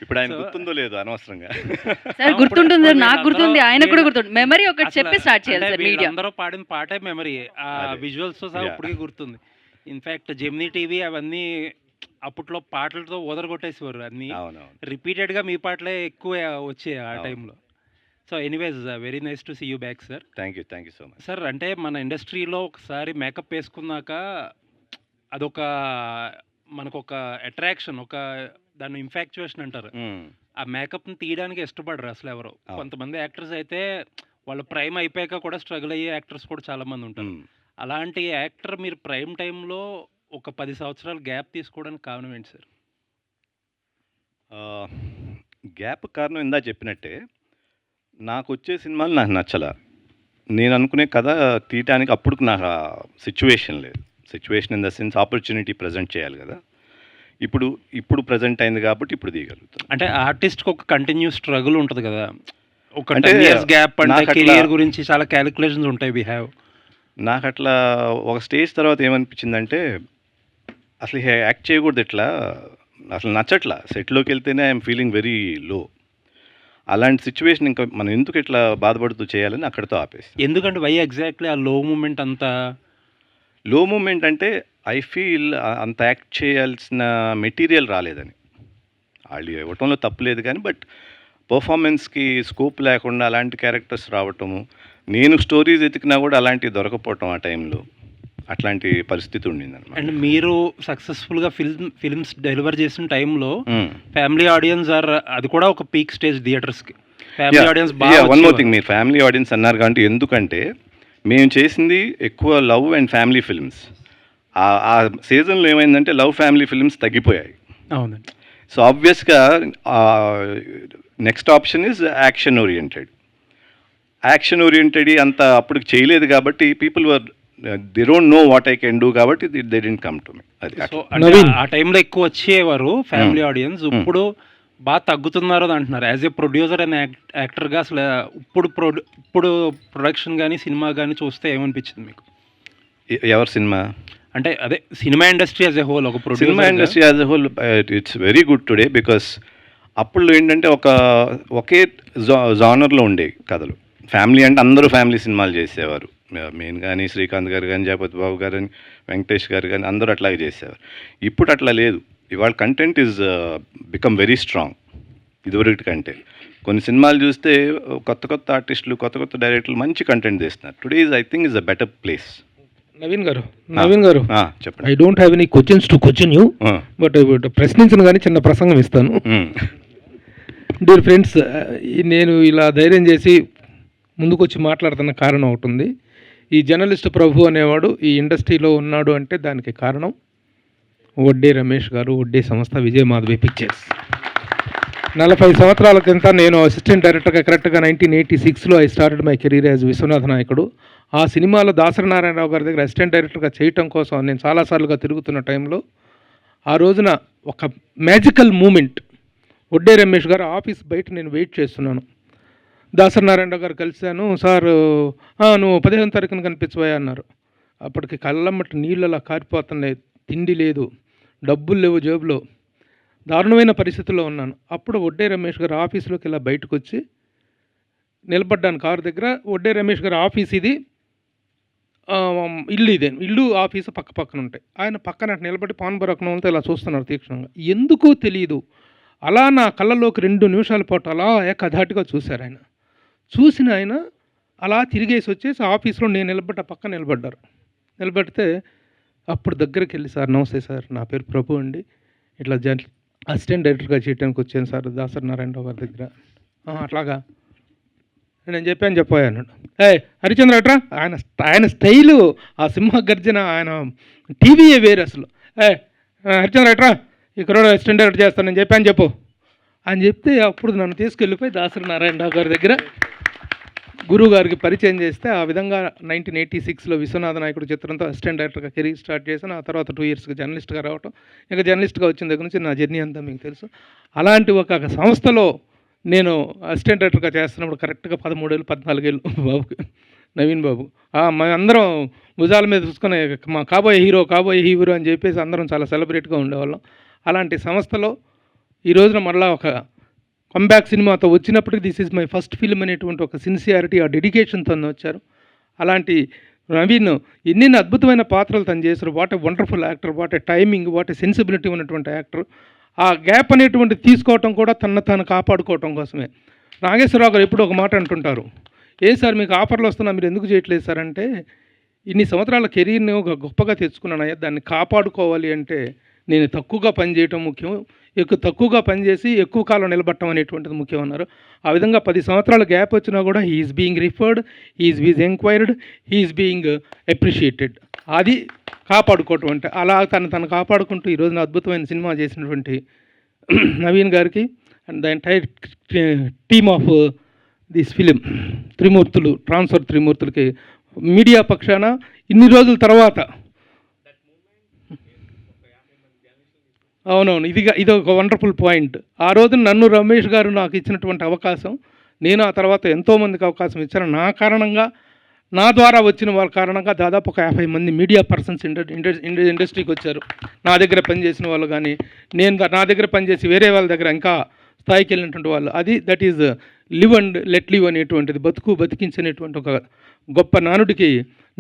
ఇప్పుడు ఆయన సో గుర్తుందో లేదో అనవసరంగా. సార్ ఇప్పుడు గుర్తుంటుంది ఇప్పుడు సార్. నాకు వీళ్ళందరూ గుర్తుంది. ఆయనకు కూడా వీళ్ళ గుర్తుంది. మెమరీ ఒకటి అసలు చెప్పి స్టార్ట్ అంటే చేయాలి సార్ మీడియా. వీళ్ళందరూ పాడిన పాటే మెమరీ. ఆ అదే. విజువల్స్‌తో సహా యాహ్! ఇప్పటికి గుర్తుంది. ఇన్‌ఫాక్ట్ జెమినీ టీవీ అవన్నీ అప్పట్లో పాటలతో ఊదరగొట్టేసేవారు అన్నీ. అవునవును. రిపీటెడ్‌గా మీ పాటలే ఎక్కువ వచ్చాయి ఆ అవును. టైంలో. So, anyways very nice to see you back sir. Thank you so much. Sir అంటే మన ఇండస్ట్రీలో ఒకసారి మేకప్ వేసుకున్నాక అదొక మనకొక అట్రాక్షన్, ఒక దాన్ని ఇన్ఫాక్చుయేషన్ అంటారు. హ్మ్. ఆ మేకప్‌ని తీయడానికి ఇష్టపడరు అసలెవరు. అవును. కొంతమంది యాక్టర్స్ అయితే వాళ్ళ ప్రైమ్ అయిపోయాక కూడా స్ట్రగుల్ అయ్యే యాక్టర్స్ కూడా చాలామంది ఉంటారు. హ్మ్. అలాంటి యాక్టర్ మీరు ప్రైమ్ టైమ్‌లో ఒక 10 సంవత్సరాలు గ్యాప్ తీసుకోవడానికి కారణం ఏంటి సార్? ఆహ్, గ్యాప్ కారణం ఇందాక చెప్పినట్టే, నాకొచ్చే సినిమాలు నాకు నచ్చలా. నేను అనుకునే కథ తీయటానికి అప్పుడుకి నాకు ఆ సిట్యుయేషన్ లేదు. Situation in the sense opportunity present చేయాలి కదా! ఇప్పుడు ప్రెజెంట్ అయింది కాబట్టి ఇప్పుడు తీయగలుగుతాను. అంటే ఆర్టిస్ట్‌కి ఒక కంటిన్యూస్ స్ట్రగుల్ ఉంటది కదా! ఒక అంటే 10 ఇయర్స్ గ్యాప్ అంటే నాకట్లా కెరియర్ గురించి చాలా క్యాలిక్యులేషన్స్ ఉంటాయి వి హావ్. నాకట్లా ఒక స్టేజ్ తర్వాత ఏమనిపించిందంటే, అసలు యాక్ట్ చేయకూడదు ఇట్లా, అసలు నచ్చట్లా. సెట్‌లోకి వెళ్తేనే ఐయామ్ ఫీలింగ్ వెరీ లో. అలాంటి సిట్యుయేషన్ ఇంకా మనం ఎందుకు ఇట్లా బాధపడుతూ చేయాలని అక్కడితో ఆపేసా. ఎందుకంటే వై ఎగ్జాక్ట్‌లీ ఆ లో మూమెంట్ అంతా? లో మూమెంట్ అంటే ఐ ఫీల్ అంత యాక్ట్ చేయాల్సిన మెటీరియల్ రాలేదని. వాళ్ళు ఇవ్వటంలో తప్పు లేదు కానీ, బట్ పర్ఫార్మెన్స్‌కి స్కోప్ లేకుండా అలాంటి క్యారెక్టర్స్ రావటము, నేను స్టోరీస్ ఎతికినా కూడా అలాంటివి దొరకపోవటం ఆ టైంలో. అట్లాంటి పరిస్థితి ఉండిందనమాట. అండ్ మీరు సక్సెస్‌ఫుల్‌గా ఫిల్మ్స్ డెలివర్ చేసిన టైంలో హ్మ్. ఫ్యామిలీ ఆడియన్స్ అది కూడా ఒక పీక్ స్టేజ్ థియేటర్స్‌కి. ఫ్యామిలీ ఆడియన్స్ వన్ బాగా మోర్ వచ్చేవారు. థింగ్, మీరు ఫ్యామిలీ ఆడియన్స్ అన్నారు కాబట్టి, ఎందుకంటే మేము చేసింది ఎక్కువ లవ్ అండ్ ఫ్యామిలీ ఫిల్మ్స్. ఆ సీజన్లో ఏమైందంటే లవ్ ఫ్యామిలీ ఫిల్మ్స్ తగ్గిపోయాయి. అవునండి. సో ఆబ్వియస్గా next option is action oriented. Action oriented అంత అప్పటికి చేయలేదు కాబట్టి people were they don't know what I can do కాబట్టి they didn't come to me. అది సో అట్లా. అంటే నవీన్. ఆ టైంలో ఎక్కువ వచ్చేవారు ఫ్యామిలీ ఆడియన్స్. ఇప్పుడు బాగా తగ్గుతున్నారు అని అంటున్నారు. యాజ్ ఏ ప్రొడ్యూసర్ అండ్ యాక్టర్‌గా అసలు ఇప్పుడు ప్రొడక్షన్ గాని, సినిమా గాని చూస్తే ఏమనిపించింది మీకు? ఎవరి సినిమా? అంటే అదే cinema industry as a whole ఒక సినిమా ప్రొడ్యూసర్‌గా. Industry as a whole it's very good today, because అప్పుడు ఏంటంటే ఒకే జానర్లో ఉండేవి కథలు. ఫ్యామిలీ అంటే అందరూ ఫ్యామిలీ సినిమాలు చేసేవారు. మెయిన్ కానీ శ్రీకాంత్ గారు కానీ, జగపతి బాబు గారు కానీ, వెంకటేష్ గారు కానీ అందరూ అట్లాగే చేసేవారు. ఇప్పుడు అట్లా లేదు. ఇవాళ content is become very strong ఇదివరకటి కంటే. కొన్ని సినిమాలు చూస్తే కొత్త ఆర్టిస్టులు, కొత్త డైరెక్టర్లు మంచి కంటెంట్ తీస్తున్నారు. Today I think is a better place. Naveen garu చెప్పండి. I don't have any questions to question you, but ప్రశ్నించను కానీ చిన్న ప్రసంగం ఇస్తాను. డియర్ ఫ్రెండ్స్, నేను ఇలా ధైర్యం చేసి ముందుకొచ్చి మాట్లాడుతున్న కారణం ఒకటి ఉంది. ఈ జర్నలిస్ట్ ప్రభు అనేవాడు ఈ ఇండస్ట్రీలో ఉన్నాడు అంటే దానికి కారణం వడ్డే రమేష్ గారు, వడ్డే సంస్థ, విజయ్ మాధవి పిక్చర్స్. 40 సంవత్సరాల కింద నేను అసిస్టెంట్ డైరెక్టర్గా కరెక్ట్గా 1986లో I started my career as Vishwanatha Nayakudu. ఆ సినిమాలో దాసరి నారాయణరావు గారి దగ్గర అసిస్టెంట్ డైరెక్టర్గా చేయటం కోసం నేను చాలాసార్లుగా తిరుగుతున్న టైంలో ఆ రోజున ఒక మ్యాజికల్ మూమెంట్. వడ్డే రమేష్ గారు ఆఫీస్ బయట నేను వెయిట్ చేస్తున్నాను. దాసరి నారాయణరావు గారు కలిశాను. సార్ నువ్వు 15వ తారీఖున కనిపించబోయా అన్నారు. అప్పటికి కళ్ళమ్మటి నీళ్ళలా కారిపోతున్నాయి. తిండి లేదు, డబ్బులు లేవు జేబులో, దారుణమైన పరిస్థితుల్లో ఉన్నాను. అప్పుడు వడ్డే రమేష్ గారు ఆఫీసులోకి ఇలా బయటకు వచ్చి నిలబడ్డాను కారు దగ్గర. వడ్డే రమేష్ గారు ఆఫీస్ ఇది, ఇల్లు ఆఫీసు పక్కన ఉంటాయి. ఆయన పక్కన నిలబడి పాన్ బరకనంతో ఇలా చూస్తున్నారు తీక్షణంగా. ఎందుకో తెలియదు, అలా నా కళ్ళలోకి 2 నిమిషాల పాటు అలా ఏకధాటిగా చూశారు. ఆయన చూసిన ఆయన అలా తిరిగేసి వచ్చేసి ఆఫీస్లో నేను నిలబడ్డ పక్కన నిలబడ్డారు. నిలబడితే అప్పుడు దగ్గరికి వెళ్ళి, సార్ నమస్తే సార్, నా పేరు ప్రభు అండి, ఇట్లా అసిస్టెంట్ డైరెక్టర్గా చేయడానికి వచ్చాను సార్ దాసరి నారాయణరావు గారి దగ్గర. అట్లాగా నేను చెప్పాను. హరిచంద్ర అట్రా, ఆయన స్టైలు, ఆ సింహ గర్జన, ఆయన టీవీయే వేరు అసలు. హరిచంద్ర అట్రా, ఇక్కడ అసిస్టెంట్ డైరెక్టర్ చేస్తాను నేను చెప్పు అని చెప్తే అప్పుడు నన్ను తీసుకెళ్ళిపోయి దాసరి నారాయణరావు గారి దగ్గర గురువు గారికి పరిచయం చేస్తే ఆ విధంగా 1986లో విశ్వనాథ నాయకుడు చిత్రంతో అసిస్టెంట్ డైరెక్టర్గా కెరీర్ స్టార్ట్ చేశాను. ఆ తర్వాత 2 ఇయర్స్గా జర్నలిస్ట్గా రావటం. ఇక జర్నలిస్ట్గా వచ్చిన దగ్గర నుంచి నా జర్నీ అంతా మీకు తెలుసు. అలాంటి ఒక సంస్థలో నేను అసిస్టెంట్ డైరెక్టర్గా చేస్తున్నప్పుడు కరెక్ట్గా 13 ఏళ్ళు 14 ఏళ్ళు బాబుకి, నవీన్ బాబు. అందరం భుజాల మీద చూసుకొని మా కాబోయే హీరో అని చెప్పేసి అందరం చాలా సెలబ్రేట్గా ఉండేవాళ్ళం. అలాంటి సంస్థలో ఈ రోజున మరలా ఒక కంబ్యాక్ సినిమాతో వచ్చినప్పటికీ this is my first film అనేటువంటి ఒక సిన్సియారిటీ, ఆ డెడికేషన్తో వచ్చారు. అలాంటి నవీన్ ఎన్నెన్ని అద్భుతమైన పాత్రలు తను చేశారు. What a wonderful actor, what a timing, what a sensibility ఉన్నటువంటి యాక్టర్. ఆ గ్యాప్ అనేటువంటి తీసుకోవటం కూడా తనను తాను కాపాడుకోవటం కోసమే. నాగేశ్వరరావు గారు ఎప్పుడు ఒక మాట అంటుంటారు, ఏ సార్ మీకు ఆఫర్లు వస్తున్నా మీరు ఎందుకు చేయట్లేదు సార్ అంటే, ఇన్ని సంవత్సరాల కెరీర్ని ఒక గొప్పగా తెచ్చుకున్నానయ్యా, దాన్ని కాపాడుకోవాలి అంటే నేను తక్కువగా పనిచేయటం ముఖ్యం, తక్కువగా పనిచేసి ఎక్కువ కాలం నిలబడటం అనేటువంటిది ముఖ్యం అన్నారు. ఆ విధంగా 10 సంవత్సరాల గ్యాప్ వచ్చినా కూడా he is being referred, he is enquired, he is being appreciated. అది కాపాడుకోవటం అంటే. అలా తను కాపాడుకుంటూ ఈ రోజున అద్భుతమైన సినిమా చేసినటువంటి నవీన్ గారికి and the entire team of this film transfer త్రిమూర్తులకి మీడియా పక్షాన ఇన్ని రోజుల తర్వాత, అవునవును, ఇది ఒక వండర్ఫుల్ పాయింట్. ఆ రోజున నన్ను రమేష్ గారు నాకు ఇచ్చినటువంటి అవకాశం, నేను ఆ తర్వాత ఎంతోమందికి అవకాశం ఇచ్చాను. నా కారణంగా, నా ద్వారా వచ్చిన వాళ్ళ కారణంగా దాదాపు ఒక 50 మంది మీడియా పర్సన్స్ ఇండస్ట్రీకి వచ్చారు. నా దగ్గర పనిచేసిన వాళ్ళు కానీ, నా దగ్గర పనిచేసి వేరే వాళ్ళ దగ్గర ఇంకా స్థాయికి వెళ్ళినటువంటి వాళ్ళు. That is live and let live అనేటువంటిది, బతికించనేటువంటి ఒక గొప్ప నానుడికి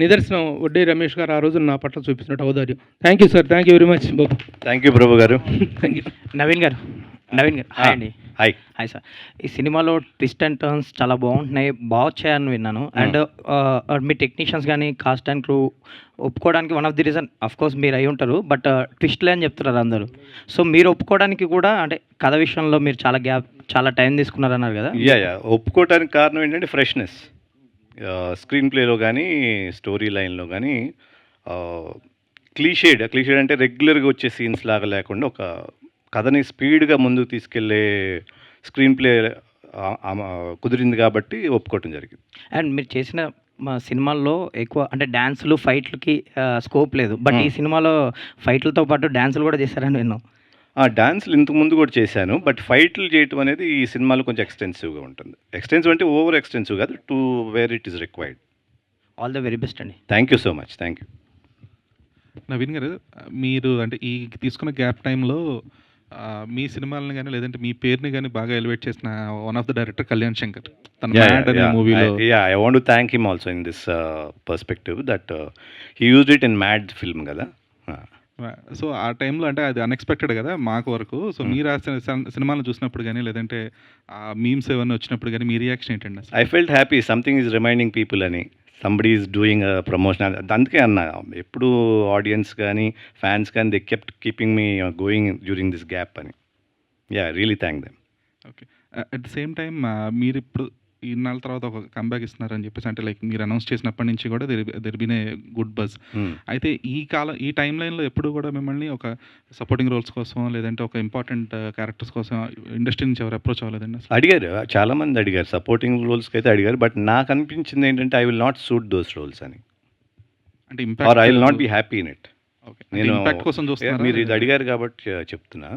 నిదర్శనం వడ్డే రమేష్ గారు ఆ రోజు నా పట్ల చూపించినట్టు ఔదార్యం. Thank you sir, thank you very much బాబు. Thank you Prabhu garu. Thank you. Naveen garu hi అండి. హాయ్. Hi sir. ఈ సినిమాలో ట్విస్ట్ అండ్ టర్న్స్ చాలా బాగుంటున్నాయి, బాగా వచ్చాయని విన్నాను. అండ్ మీ టెక్నీషియన్స్ కానీ కాస్ట్ అండ్ క్రూ ఒప్పుకోవడానికి one of the reason of course మీరు అయి ఉంటారు, బట్ ట్విస్ట్లే అని చెప్తున్నారు అందరూ. సో మీరు ఒప్పుకోవడానికి కూడా అంటే కథ విషయంలో మీరు చాలా టైం తీసుకున్నారన్నారు కదా. యా ఒప్పుకోవడానికి కారణం ఏంటంటే ఫ్రెష్నెస్. స్క్రీన్ ప్లేలో కానీ స్టోరీ లైన్లో కానీ క్లీషేడ్ అంటే రెగ్యులర్గా వచ్చే సీన్స్ లాగా లేకుండా ఒక కథని స్పీడ్గా ముందుకు తీసుకెళ్లే స్క్రీన్ ప్లే కుదిరింది కాబట్టి ఒప్పుకోవటం జరిగింది. అండ్ మీరు చేసిన మా సినిమాల్లో ఎక్కువ అంటే డ్యాన్సులు ఫైట్లకి స్కోప్ లేదు, బట్ ఈ సినిమాలో ఫైట్లతో పాటు డ్యాన్సులు కూడా చేశారని విన్నాం. డాన్స్లు ఇంతకు ముందు కూడా చేశాను, బట్ ఫైట్లు చేయటం అనేది ఈ సినిమాలో కొంచెం ఎక్స్టెన్సివ్గా ఉంటుంది. ఎక్స్టెన్సివ్ అంటే ఓవర్ ఎక్స్టెన్సివ్ కాదు, to where it is required. All the very best అండి. Thank you so much. Thank you. Naveen garu, మీరు అంటే ఈ తీసుకున్న గ్యాప్ టైంలో మీ సినిమాలను కానీ లేదంటే మీ పేరుని కానీ బాగా ఎలివేట్ చేసిన one of the director Kalyan Shankar. తన మ్యాడ్ అనే మూవీలో I want to thank him also in this perspective that he used it in mad film కదా. సో ఆ టైంలో అంటే అది అన్ఎక్స్పెక్టెడ్ కదా మాకు వరకు. సో మీరు ఆ సినిమాలను చూసినప్పుడు కానీ లేదంటే ఆ మీమ్స్ ఏమైనా వచ్చినప్పుడు కానీ మీ రియాక్షన్ ఏంటండి? I felt happy, something is reminding people అని, సంబడి ఈజ్ డూయింగ్ ప్రమోషన్. అందుకే అన్న ఎప్పుడు ఆడియన్స్ కానీ ఫ్యాన్స్ కానీ they kept keeping me going during this gap అని. Really thank them. Okay. At the same time మీరు ఇప్పుడు ఇన్నాళ్ళ తర్వాత ఒక కంబ్యాక్ ఇస్తున్నారని చెప్పేసి అంటే లైక్ మీరు అనౌన్స్ చేసినప్పటి నుంచి కూడా there been a good buzz. అయితే ఈ టైం లైన్లో ఎప్పుడు కూడా మిమ్మల్ని ఒక సపోర్టింగ్ రోల్స్ కోసం లేదంటే ఒక ఇంపార్టెంట్ క్యారెక్టర్స్ కోసం ఇండస్ట్రీ నుంచి ఎవరు అప్రోచ్ అవ్వలేదండి? అడిగారు, చాలామంది అడిగారు, సపోర్టింగ్ రోల్స్కి అయితే అడిగారు. బట్ నాకు అనిపించింది ఏంటంటే I will not suit those roles అని, అంటే impact or I will not be happy in it. నేను ఇంపాక్ట్ కోసం చూస్తున్నాను. మీరు ఇది అడిగారు కాబట్టి చెప్తున్నా.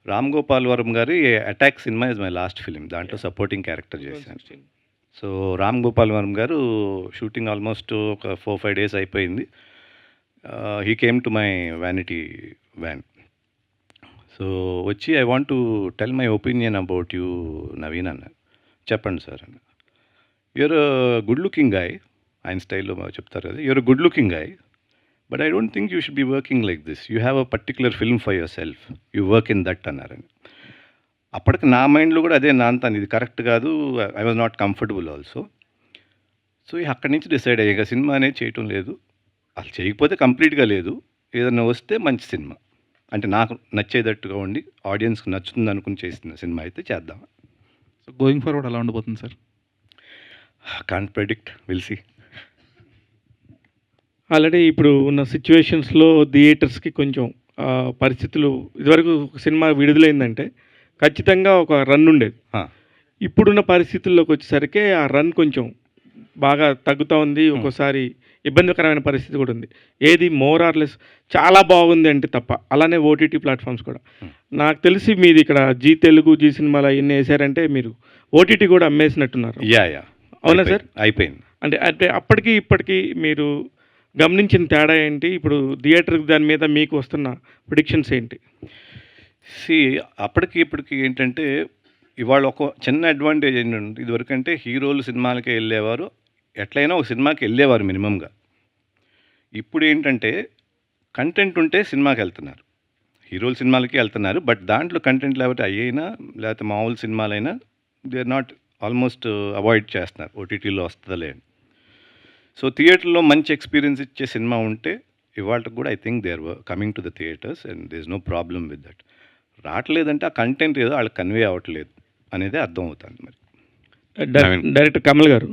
రామ్ గోపాల్ వర్మ గారి అటాక్ సినిమా ఇస్ మై లాస్ట్ ఫిలిం, దాంట్లో సపోర్టింగ్ క్యారెక్టర్ చేశాను. So Ram Gopal Varma garu shooting almost ఒక 4-5 days అయిపోయింది. He came to my vanity van. So వచ్చి I want to tell my opinion about you Naveen అన్నారు. చెప్పండి సార్ అన్న. యూఆర్ గుడ్ లుకింగ్ గాయ్, ఆయన స్టైల్లో చెప్తారు కదా, you are good looking guy, but I don't think you should be working like this. You have a particular film for yourself, you work in that అన్నారని. అప్పటికి నా మైండ్లో కూడా అదే నాంతాను, ఇది కరెక్ట్ కాదు, I was not comfortable also. So అక్కడి నుంచి డిసైడ్ అయ్యాక సినిమా అనేది చేయటం లేదు, అసలు చేయకపోతే కంప్లీట్గా లేదు, ఏదైనా వస్తే మంచి సినిమా అంటే నాకు నచ్చేటట్టుగా ఉండి ఆడియన్స్కి నచ్చుతుంది అనుకుని చేసిన సినిమా అయితే చేద్దాం. సో గోయింగ్ ఫార్వర్డ్ ఎలా ఉండబోతుంది sir? Can't predict, will see. Already ఇప్పుడు ఉన్న సిచ్యువేషన్స్లో థియేటర్స్కి కొంచెం పరిస్థితులు, ఇదివరకు ఒక సినిమా విడుదలైందంటే ఖచ్చితంగా ఒక రన్ ఉండేది. ఇప్పుడున్న పరిస్థితుల్లోకి వచ్చేసరికి ఆ రన్ కొంచెం బాగా తగ్గుతూ ఉంది. ఒక్కోసారి ఇబ్బందికరమైన పరిస్థితి కూడా ఉంది. ఏది మోర్ ఆర్ లెస్ చాలా బాగుంది అంటే తప్ప. అలానే ఓటీటీ ప్లాట్ఫామ్స్ కూడా నాకు తెలిసి మీది ఇక్కడ జీ తెలుగు, జీ సినిమాలు అవన్నీ వేసారంటే మీరు ఓటీటీ కూడా అమ్మేసినట్టున్నారు. అవునా సార్? అయిపోయింది. అంటే అప్పటికి ఇప్పటికీ మీరు గమనించిన తేడా ఏంటి? ఇప్పుడు థియేటర్ దాని మీద మీకు వస్తున్న ప్రిడిక్షన్స్ ఏంటి? సి అప్పటికి ఇప్పటికి ఏంటంటే ఇవాళ ఒక చిన్న అడ్వాంటేజ్ ఏంటంటే ఇదివరకంటే హీరోలు సినిమాలకే వెళ్ళేవారు, ఎట్లయినా ఒక సినిమాకి వెళ్ళేవారు మినిమంగా. ఇప్పుడు ఏంటంటే కంటెంట్ ఉంటే సినిమాకి వెళ్తున్నారు, హీరోలు సినిమాలకి వెళ్తున్నారు, బట్ దాంట్లో కంటెంట్ లేకపోతే అయ్యైనా లేకపోతే మామూలు సినిమాలైనా they are not almost avoid చేస్తున్నారు, ఓటీటీలో వస్తుందిలే అని. సో థియేటర్లో మంచి ఎక్స్పీరియన్స్ ఇచ్చే సినిమా ఉంటే ఇవాళకి కూడా I think they are coming to the theatres and they is no problem with that. రావట్లేదంటే ఆ కంటెంట్ ఏదో వాళ్ళకి కన్వే అవ్వట్లేదు అనేది అర్థం అవుతుంది. మరి డైరెక్టర్ కమల్ గారు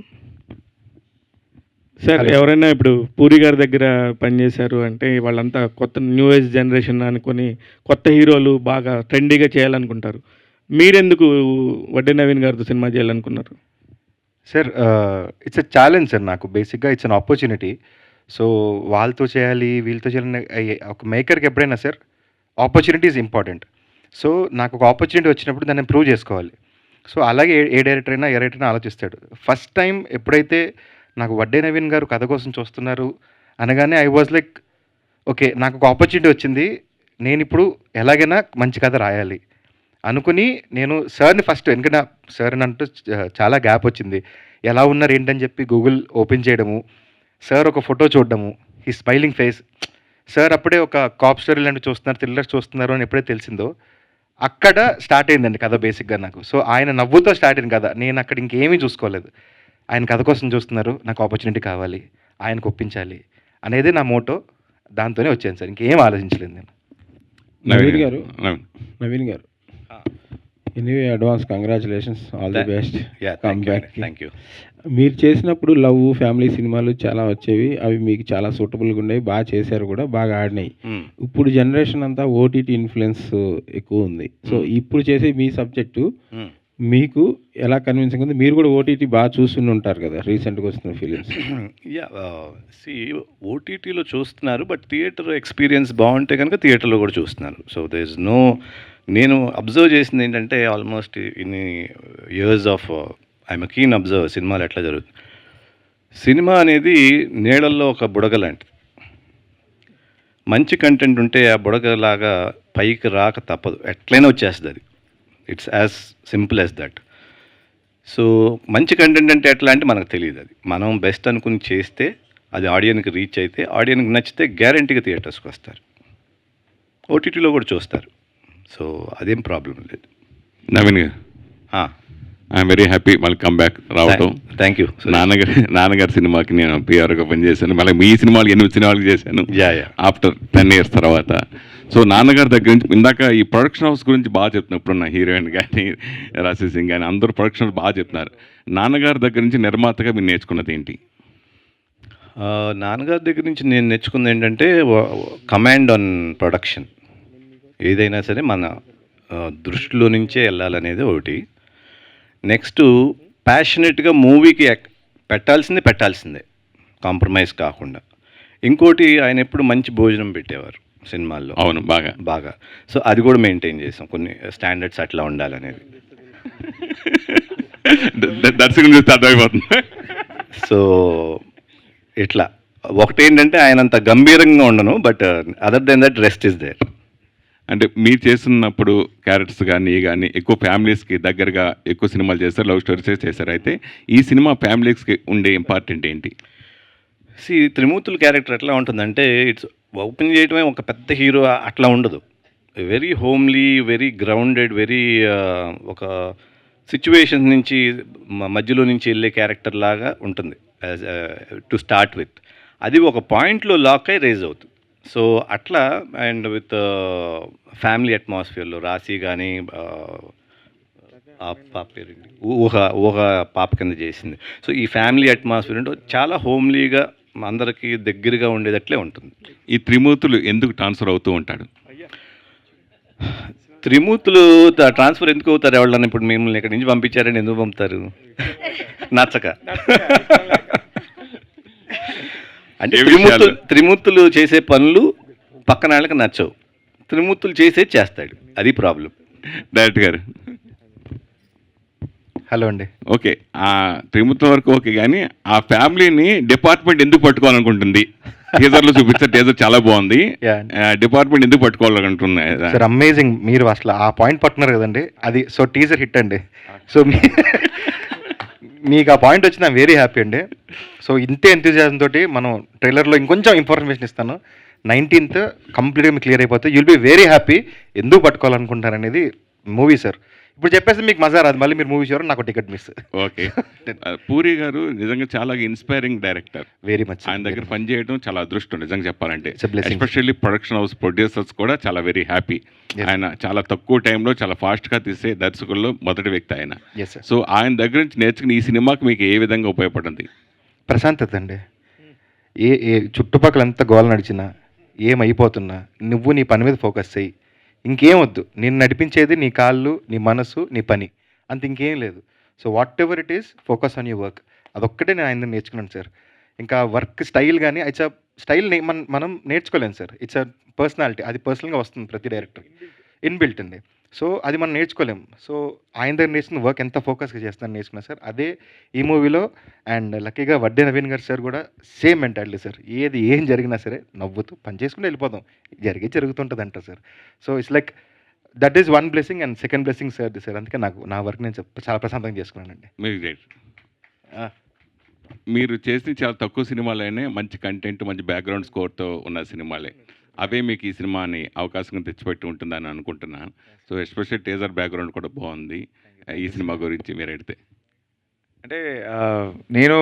సార్, ఎవరైనా ఇప్పుడు పూరి గారి దగ్గర పనిచేశారు అంటే వాళ్ళంతా కొత్త న్యూ ఏజ్ జనరేషన్ అనుకొని కొత్త హీరోలు బాగా ట్రెండీగా చేయాలనుకుంటారు. మీరెందుకు వడ్డే నవీన్ గారితో సినిమా చేయాలనుకున్నారు? Sir it's a challenge sir. నాకు బేసిక్గా ఇట్స్ అన్ ఆపర్చునిటీ. సో వాళ్ళతో చేయాలి వీళ్ళతో చేయాలని ఒక మేకర్కి ఎప్పుడైనా sir opportunity is important. So నాకు ఒక ఆపర్చునిటీ వచ్చినప్పుడు దాన్ని ప్రూవ్ చేసుకోవాలి. సో అలాగే ఏ డైరెక్టర్ అయినా ఆలోచిస్తాడు. ఫస్ట్ టైం ఎప్పుడైతే నాకు వడ్డే నవీన్ గారు కథ కోసం చూస్తున్నారు అనగానే ఐ వాజ్ లైక్ ఓకే, నాకు ఒక ఆపర్చునిటీ వచ్చింది, నేను ఇప్పుడు ఎలాగైనా మంచి కథ రాయాలి అనుకుని నేను సార్ని ఫస్ట్, ఎందుకంటే సార్ అంటూ చాలా గ్యాప్ వచ్చింది, ఎలా ఉన్నారు ఏంటని చెప్పి గూగుల్ ఓపెన్ చేయడము, సార్ ఒక ఫోటో చూడడము, ఈ స్మైలింగ్ ఫేస్, సార్ అప్పుడే ఒక కాప్ స్టోరీ లాంటివి చూస్తున్నారు, థ్రిల్లర్స్ చూస్తున్నారు అని ఎప్పుడైతే తెలిసిందో అక్కడ స్టార్ట్ అయిందండి కథ బేసిక్గా నాకు. సో ఆయన నవ్వుతో స్టార్ట్ అయింది కథ, నేను అక్కడ ఇంకేమీ చూసుకోలేదు. ఆయన కథ కోసం చూస్తున్నారు, నాకు ఆపర్చునిటీ కావాలి, ఆయనకు ఒప్పించాలి అనేది నా మోటో. దాంతోనే వచ్చాను సార్, ఇంకేం ఆలోచించలేదు నేను. నవీన్ గారు anyway advance congratulations, all the best, come back. Thank you. మీరు చేసినప్పుడు లవ్ ఫ్యామిలీ సినిమాలు చాలా వచ్చేవి, అవి మీకు చాలా సూటబుల్గా ఉండేవి, బాగా చేశారు కూడా, బాగా ఆడినాయి. ఇప్పుడు జనరేషన్ అంతా ఓటీటీ ఇన్ఫ్లుయెన్స్ ఎక్కువ ఉంది. సో ఇప్పుడు చేసే మీ సబ్జెక్టు మీకు ఎలా కన్విన్సింగ్ ఉంది? మీరు కూడా ఓటీటీ బాగా చూస్తూనే ఉంటారు కదా రీసెంట్గా వస్తున్న ఫిలిమ్స్. యా సి ఓటీటీలో చూస్తున్నారు, బట్ థియేటర్ ఎక్స్పీరియన్స్ బాగుంటే కనుక థియేటర్లో కూడా చూస్తున్నారు. సో దే ఇస్ నో, నేను అబ్జర్వ్ చేసింది ఏంటంటే ఆల్మోస్ట్ ఇన్ని years of I'm keen observe సినిమాలు ఎట్లా జరుగుతుంది. సినిమా అనేది నీళ్ళల్లో ఒక బుడగ లాంటిది. మంచి కంటెంట్ ఉంటే ఆ బుడగలాగా పైకి రాక తప్పదు, ఎట్లయినా వచ్చేస్తుంది అది. It's as simple as that. So మంచి కంటెంట్ అంటే ఎట్లా అంటే మనకు తెలియదు, అది మనం బెస్ట్ అనుకుని చేస్తే అది ఆడియన్కి రీచ్ అయితే, ఆడియన్కి నచ్చితే గ్యారంటీగా థియేటర్స్కి వస్తారు, ఓటీటీలో కూడా చూస్తారు. సో అదేం ప్రాబ్లం లేదు. నవీన్ గారు, ఐఎమ్ వెరీ హ్యాపీ మళ్ళీ కమ్ బ్యాక్ రావటం. Thank you. నాన్నగారి సినిమాకి నేను పిఆర్గా పనిచేశాను, మళ్ళీ మీ సినిమాలు 8 సినిమాలు చేశాను ఆఫ్టర్ 10 years తర్వాత. సో నాన్నగారి దగ్గర నుంచి ఇందాక ఈ ప్రొడక్షన్ హౌస్ గురించి బాగా చెప్తున్నారు, ఇప్పుడున్న హీరోయిన్ కానీ రాశి సింగ్ కానీ అందరూ ప్రొడక్షన్ హౌస్ బాగా చెప్తున్నారు. నాన్నగారి దగ్గర నుంచి నిర్మాతగా మీరు నేర్చుకున్నది ఏంటి? నాన్నగారి దగ్గర నుంచి నేను నేర్చుకుంది ఏంటంటే కమాండ్ ఆన్ ప్రొడక్షన్. ఏదైనా సరే మన దృష్టిలో నుంచే వెళ్ళాలనేది ఒకటి. నెక్స్ట్ ప్యాషనెట్గా మూవీకి పెట్టాల్సిందే కాంప్రమైజ్ కాకుండా. ఇంకోటి ఆయన ఎప్పుడు మంచి భోజనం పెట్టేవారు సినిమాల్లో. అవును, బాగా. సో అది కూడా మెయింటైన్ చేసాం, కొన్ని స్టాండర్డ్స్ అట్లా ఉండాలనేది. దర్శకుని చూస్తే అర్థమైపోతుంది. సో ఇట్లా ఒకటేంటంటే ఆయన అంత గంభీరంగా ఉండను, but other than that rest is there. అంటే మీరు చేస్తున్నప్పుడు క్యారెక్టర్స్ కానీ ఎక్కువ ఫ్యామిలీస్కి దగ్గరగా ఎక్కువ సినిమాలు చేస్తారు, లవ్ స్టోరీస్ చేస్తారు. అయితే ఈ సినిమా ఫ్యామిలీస్కి ఉండే ఇంపార్టెంట్ ఏంటి? త్రిమూర్తుల క్యారెక్టర్ ఎట్లా ఉంటుందంటే ఇట్స్ ఓపెన్ చేయడమే ఒక పెద్ద హీరో అట్లా ఉండదు. Very homely, very grounded, very ఒక సిచ్యువేషన్ నుంచి మధ్యలో నుంచి వెళ్ళే క్యారెక్టర్ లాగా ఉంటుంది టు స్టార్ట్ విత్. అది ఒక పాయింట్లో లాక్ అయి రేజ్ అవుతుంది. సో అట్లా అండ్ విత్ ఫ్యామిలీ అట్మాస్ఫియర్లో రాశి కానీ పాప పేరు ఊహ పాప కింద చేసింది. సో ఈ ఫ్యామిలీ అట్మాస్ఫియర్ అంటే చాలా హోమ్లీగా అందరికీ దగ్గరగా ఉండేటట్లే ఉంటుంది. ఈ త్రిమూర్తులు ఎందుకు ట్రాన్స్ఫర్ అవుతూ ఉంటాడు? త్రిమూర్తులు ట్రాన్స్ఫర్ ఎందుకు అవుతారు? ఎవరన్నా ఇప్పుడు మిమ్మల్ని ఇక్కడి నుంచి పంపించారని ఎందుకు పంపుతారు? నచ్చక. అంటే త్రిమూర్తులు చేసే పనులు పక్కన వాళ్ళకి నచ్చవు, త్రిమూర్తులు చేస్తాడు, అది ప్రాబ్లం. డైరెక్టర్ గారు హలో అండి. ఓకే, ఆ త్రిమూర్తుల వరకు ఓకే, కానీ ఆ ఫ్యామిలీని డిపార్ట్మెంట్ ఎందుకు పట్టుకోవాలనుకుంటుంది? టీజర్లో చూపిస్తే టీజర్ చాలా బాగుంది. Yeah. డిపార్ట్మెంట్ ఎందుకు పట్టుకోవాలనుకుంటున్నాయి సార్ అమేజింగ్, మీరు అసలు ఆ పాయింట్ పట్టుకున్నారు కదండి, అది సో టీజర్ హిట్ అండి. సో మీకు ఆ పాయింట్ వచ్చిన వెరీ హ్యాపీ అండి. సో ఇంతే ఎంతూజియాజం తోటి మనం ట్రైలర్లో ఇంకొంచెం ఇన్ఫర్మేషన్ ఇస్తాను. 19th కంప్లీట్గా మీకు క్లియర్ అయిపోతే యుల్ బి వెరీ హ్యాపీ. ఎందుకు పట్టుకోవాలనుకుంటారు అనేది మూవీ సార్. ఇప్పుడు చెప్పేసి మీకు మజా రాదు, మళ్ళీ మీరు మూవీ చూడాలి, నాకు టికెట్ మిస్. ఓకే. పూరి గారు నిజంగా చాలా ఇన్స్పైరింగ్ డైరెక్టర్. Very much. ఆయన దగ్గర పనిచేయడం చాలా అదృష్టం నిజంగా చెప్పాలంటే. It's a blessing. Especially production house producers కూడా చాలా వెరీ హ్యాపీ. ఆయన చాలా తక్కువ టైంలో చాలా ఫాస్ట్గా తీసే దర్శకుల్లో మొదటి వ్యక్తి ఆయన. Yes sir. సో ఆయన దగ్గర నుంచి నేర్చుకుని ఈ సినిమాకి మీకు ఏ విధంగా ఉపయోగపడింది? ప్రశాంతత అండి. ఏ చుట్టుపక్కల ఎంత గోల నడిచినా, ఏమైపోతున్నా నువ్వు నీ పని మీద ఫోకస్ చెయ్యి, ఇంకేం వద్దు. నేను నడిపించేది నీ కాళ్ళు, నీ మనసు, నీ పని, అంత ఇంకేం లేదు. So what ever it is, focus on your work. అదొక్కటే నేను ఆయన నేర్చుకున్నాను సార్. ఇంకా వర్క్ స్టైల్ కానీ, ఇట్స్ అ స్టైల్ మనం నేర్చుకోలేము సార్. ఇట్స్ అ పర్సనాలిటీ, అది పర్సనల్గా వస్తుంది ప్రతి డైరెక్టర్, ఇన్బిల్ట్ అండి. సో అది మనం నేర్చుకోలేము. సో ఆయన దగ్గర నేర్చుకున్న వర్క్ ఎంత ఫోకస్గా చేస్తాను నేర్చుకున్నా సార్. అదే ఈ మూవీలో. అండ్ లక్కీగా వడ్డే నవీన్ గారు సార్ కూడా సేమ్ మెంటాలిటీ సార్. ఏం జరిగినా సరే నవ్వుతూ పని చేసుకుంటూ వెళ్ళిపోదాం, జరుగుతుంటుంది అంటారు sir. So it's like that is one blessing. And second blessing sir sir. అందుకే నాకు నా వర్క్ నేను చాలా ప్రశాంతంగా చేసుకున్నానండి. మీరు గ్రేట్. మీరు చేసిన చాలా తక్కువ సినిమాలైనా మంచి కంటెంట్, మంచి బ్యాక్గ్రౌండ్ స్కోర్తో ఉన్న సినిమాలే. అవే మీకు ఈ సినిమాని అవకాశంగా తెచ్చిపెట్టి ఉంటుందని అనుకుంటున్నాను. సో ఎస్పెషల్ టీజర్ బ్యాక్గ్రౌండ్ కూడా బాగుంది. ఈ సినిమా గురించి మీరు అడిగితే అంటే నేను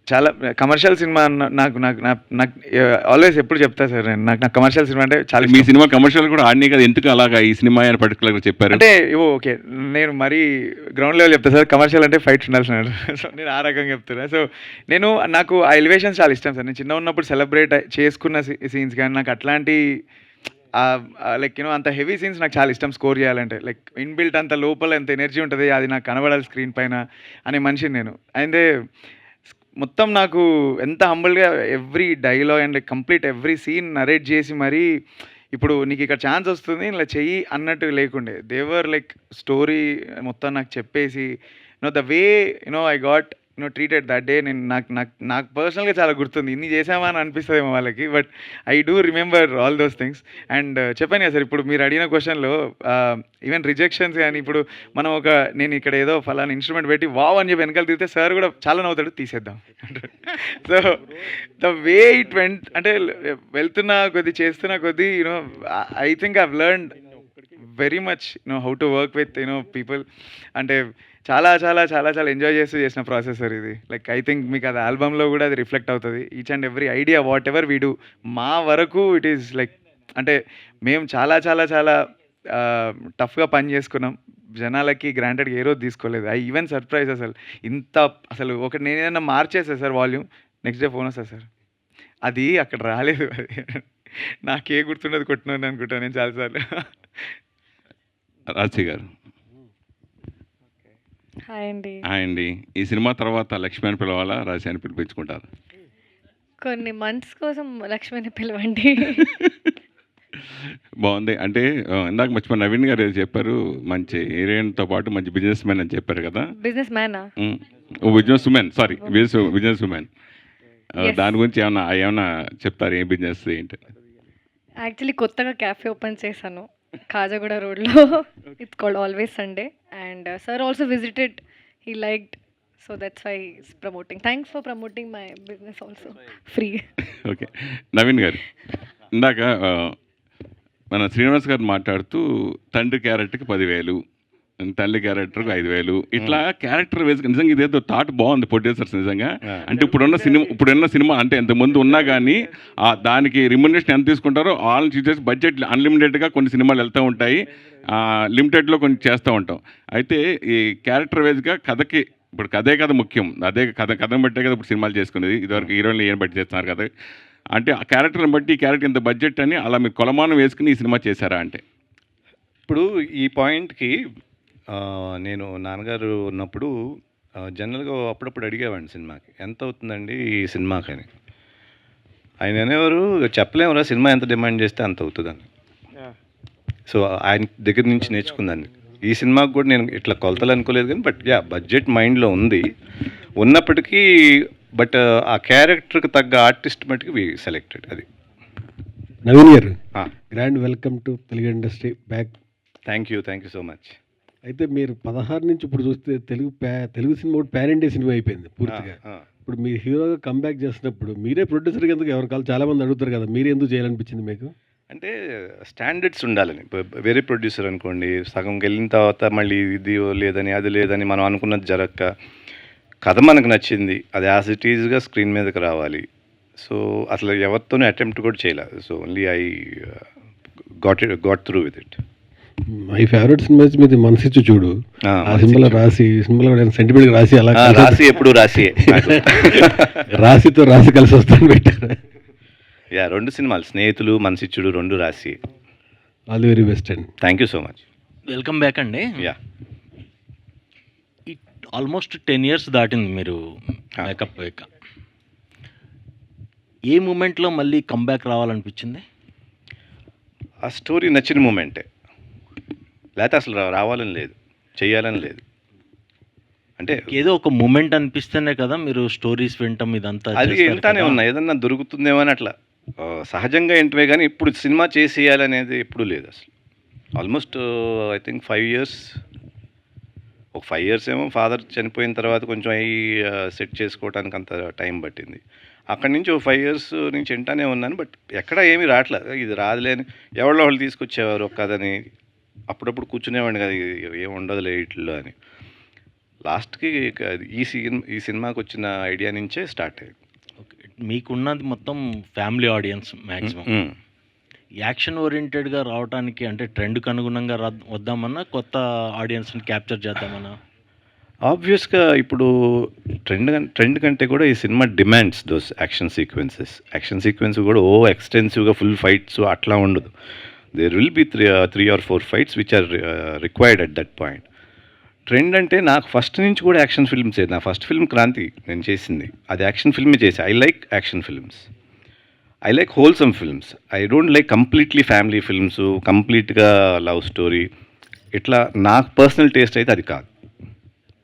చాలా కమర్షియల్ సినిమా నాకు నాకు నాకు ఆల్వేస్ ఎప్పుడు చెప్తా సార్, నాకు కమర్షియల్ సినిమా అంటే చాలా మీ సినిమా కమర్షియల్ కూడా ఆడినాయి కదా, ఎందుకు అలాగా ఈ సినిమా అని పర్టికులర్గా చెప్పారు? అంటే ఓకే, నేను మరీ గ్రౌండ్ లెవెల్ చెప్తా సార్. కమర్షియల్ అంటే ఫైట్స్ ఉండాల్సిన, సో నేను ఆ రకంగా చెప్తున్నా. సో నాకు ఆ ఎలివేషన్స్ చాలా ఇష్టం సార్. నేను చిన్న ఉన్నప్పుడు సెలబ్రేట్ చేసుకున్న సీన్స్ కానీ, నాకు అట్లాంటి లైక్ అంత హెవీ సీన్స్ నాకు చాలా ఇష్టం స్కోర్ చేయాలంటే. లైక్ ఇన్బిల్ట్ అంత లోపల ఎంత ఎనర్జీ ఉంటుంది, అది నాకు కనబడాలి స్క్రీన్ పైన అనే మనిషిని నేను. అయితే మొత్తం నాకు ఎంత హంబుల్గా every dialogue and complete every scene narrate చేసి మరీ ఇప్పుడు నీకు ఇక్కడ ఛాన్స్ వస్తుంది ఇలా చెయ్యి అన్నట్టు లేకుండే. దేవర్ లైక్ స్టోరీ మొత్తం నాకు చెప్పేసి the way I got treated that day. నేను నాకు పర్సనల్గా చాలా గుర్తుంది. ఇన్ని చేసామా అని అనిపిస్తుందేమో వాళ్ళకి, but I do remember all those things. And చెప్పాను కదా సార్, ఇప్పుడు మీరు అడిగిన క్వశ్చన్లో ఈవెన్ రిజెక్షన్స్ కానీ, ఇప్పుడు మనం నేను ఇక్కడ ఏదో ఫలానా ఇన్స్ట్రుమెంట్ పెట్టి వావ్ అని చెప్పి వెనకాల తిరిగితే సార్ కూడా చాలా నవ్వుతాడు, తీసేద్దాం. So the way it went, అంటే వెళ్తున్నా కొద్దీ చేస్తున్నా కొద్దీ I think I've learned very much how to work with people. అంటే చాలా చాలా చాలా చాలా ఎంజాయ్ చేస్తూ చేసిన ప్రాసెస్ సార్ ఇది. లైక్ ఐ థింక్ మీకు అది ఆల్బమ్లో కూడా అది రిఫ్లెక్ట్ అవుతుంది. Each and every idea what ever we do, మా వరకు ఇట్ ఈస్ లైక్, అంటే మేము చాలా చాలా చాలా టఫ్గా పని చేసుకున్నాం. జనాలకి గ్రాంటెడ్గా ఏ రోజు తీసుకోలేదు. ఐ ఈవెన్ సర్ప్రైజ్ అసలు అసలు ఒకటి నేను ఏదైనా మార్చేసా sir volume, next day phone వస్తా సార్, అది అక్కడ రాలేదు. అది నాకే గుర్తుండదు, కొట్టినాను అనుకుంటాను నేను చాలాసార్లు. రాజీ గారు హాయ్ అండి. ఈ సినిమా తర్వాత లక్ష్మి అని పిలవాలా, రాజీ అని పిలిపించుకుంటారు? కొన్ని మంత్స్ కోసం లక్ష్మిని పిలవండి. బాగుంది. అంటే ఇందాక మర్చిపోయి నవీన్ గారు ఏదో చెప్పారు, మంచి హీరోయిన్తో పాటు మంచి బిజినెస్ మ్యాన్ అని చెప్పారు కదా. బిజినెస్ మ్యానా? Business women, sorry business women. దాని గురించి ఏమన్నా చెప్తారు, ఏం బిజినెస్ ఏంటి? యాక్చువల్లీ కొత్తగా క్యాఫే ఓపెన్ చేశాను కాజాగూడ రోడ్లో. It's called always Sunday. And sir also visited, he liked, so that's why is promoting. Thanks for promoting my business also free. Okay, Naveen garu ఇందాక మన శ్రీనివాస్ గారు మాట్లాడుతూ తండ్రి క్యారెక్టర్కి 10,000, తల్లి క్యారెక్టర్కి 5,000, ఇట్లా క్యారెక్టర్ వేసుకు నిజంగా ఇదేదో థాట్ బాగుంది ప్రొడ్యూసర్స్ నిజంగా. అంటే ఇప్పుడున్న సినిమా అంటే ఎంతమంది ఉన్నా కానీ దానికి రిమ్యునరేషన్ ఎంత తీసుకుంటారో వాళ్ళని చూసేసి బడ్జెట్ అన్లిమిటెడ్గా కొన్ని సినిమాలు వెళ్తూ ఉంటాయి, లిమిటెడ్లో కొన్ని చేస్తూ ఉంటాం. అయితే ఈ క్యారెక్టర్ వైజ్గా కథకి ఇప్పుడు కథ ముఖ్యం, అదే కథను బట్టే కదా ఇప్పుడు సినిమాలు చేసుకునేది. ఇదివరకు హీరోయిన్లు ఏం బట్టి చేస్తున్నారు కదా, అంటే ఆ క్యారెక్టర్ని బట్టి ఈ క్యారెక్టర్ ఇంత బడ్జెట్ అని అలా మీరు కొలమానం వేసుకుని ఈ సినిమా చేశారా? అంటే ఇప్పుడు ఈ పాయింట్కి నేను నాన్నగారు ఉన్నప్పుడు జనరల్గా అప్పుడప్పుడు అడిగేవాడిని సినిమాకి ఎంత అవుతుందండి ఈ సినిమాకి అని. ఆయన అనేవారు చెప్పలేమురా సినిమా ఎంత డిమాండ్ చేస్తే అంత అవుతుందని. సో ఆయన దగ్గర నుంచి నేర్చుకుందాన్ని. ఈ సినిమాకి కూడా నేను ఇట్లా కొలతలు అనుకోలేదు కానీ, బట్ బడ్జెట్ మైండ్లో ఉంది. ఉన్నప్పటికీ బట్ ఆ క్యారెక్టర్కి తగ్గ ఆర్టిస్ట్ మటుకు వి సెలెక్టెడ్. అది. నవీన్ గారు, grand welcome to Telugu industry back. Thank you so much. అయితే మీరు 16 నుంచి ఇప్పుడు చూస్తే తెలుగు సినిమా కూడా పాన్ ఇండియా సినిమా అయిపోయింది పూర్తిగా. ఇప్పుడు మీరు హీరోగా కంబ్యాక్ చేసినప్పుడు మీరే ప్రొడ్యూసర్ ఎందుకు ఎవరు కాదు చాలామంది అడుగుతారు కదా, మీరు ఎందుకు చేయాలనిపించింది మీకు? అంటే స్టాండర్డ్స్ ఉండాలని. వేరే ప్రొడ్యూసర్ అనుకోండి, సగంకి వెళ్ళిన తర్వాత మళ్ళీ ఇది లేదని అది లేదని మనం అనుకున్నది జరగక, కథ మనకు నచ్చింది, అది యాజ్ ఇట్ ఈజ్గా స్క్రీన్ మీదకి రావాలి. సో అసలు ఎవరితోనూ అటెంప్ట్ కూడా చేయలేదు. So only I got through with it. My favourite cinema మీది మనసిచ్చు చూడు. ఆ సినిమాలో రాసి సినిమాలో సెంటిమెంట్ రాసి అలా రాసి ఎప్పుడు రాసి రాసితో రాసి కలిసి వస్తాను పెట్టారు. 2 సినిమాలు, స్నేహితులు, మనసిచ్చుడు 2 రాసి. ఆల్ ది వెరీ బెస్ట్ అండి. Thank you so much. Welcome back అండి. ఆల్మోస్ట్ 10 years దాటింది మీరు మేకప్ వేక. ఏ మూమెంట్లో మళ్ళీ కంబ్యాక్ రావాలనిపించింది? ఆ స్టోరీ నచ్చిన మూమెంటే, లేకపోతే అసలు రావాలని లేదు, చెయ్యాలని లేదు. అంటే ఏదో ఒక మూమెంట్ అనిపిస్తేనే కదా మీరు స్టోరీస్ వింటాం ఇదంతా. అది వింటానే ఉన్నా, ఏదన్నా దొరుకుతుందేమో అని అట్లా సహజంగా ఏంటివే, కానీ ఇప్పుడు సినిమా చేసేయాలనేది ఎప్పుడూ లేదు అసలు. ఆల్మోస్ట్ ఐ థింక్ 5 years, ఒక 5 years ఏమో ఫాదర్ చనిపోయిన తర్వాత కొంచెం అవి సెట్ చేసుకోవడానికి అంత టైం పట్టింది. అక్కడి నుంచి ఒక 5 years నుంచి వింటానే ఉన్నాను, బట్ ఎక్కడ ఏమీ రావట్లేదు. ఇది రాదులేని ఎవరో వాళ్ళు తీసుకొచ్చేవారు ఒక కథని, అప్పుడప్పుడు కూర్చునేవాడిని కదా ఏం ఉండదులే ఇట్లో అని. లాస్ట్కి ఈ సినిమాకి వచ్చిన ఐడియా నుంచే స్టార్ట్ అయ్యింది. ఓకే, మీకున్నది మొత్తం ఫ్యామిలీ ఆడియన్స్ మ్యాక్సిమం. యాక్షన్ ఓరియంటెడ్గా రావడానికి అంటే ట్రెండ్కి అనుగుణంగా వద్దామన్నా, కొత్త ఆడియన్స్ని క్యాప్చర్ చేద్దామన్నా? ఆబ్వియస్గా ఇప్పుడు ట్రెండ్ కంటే కూడా ఈ cinema demands those action sequence కూడా ఎక్స్టెన్సివ్గా ఫుల్ ఫైట్స్ అట్లా ఉండదు. There will be 3 or 4 fights which are required at that point. Trend అంటే నాకు ఫస్ట్ నుంచి కూడా యాక్షన్ ఫిల్మ్స్. నా ఫస్ట్ ఫిల్మ్ క్రాంతి నేను చేసింది, అది యాక్షన్ ఫిల్మే చేసి. I like action films, I like wholesome films. I don't like completely family films, కంప్లీట్గా లవ్ స్టోరీ. ఇట్లా నాకు పర్సనల్ టేస్ట్ అయితే అది కాదు.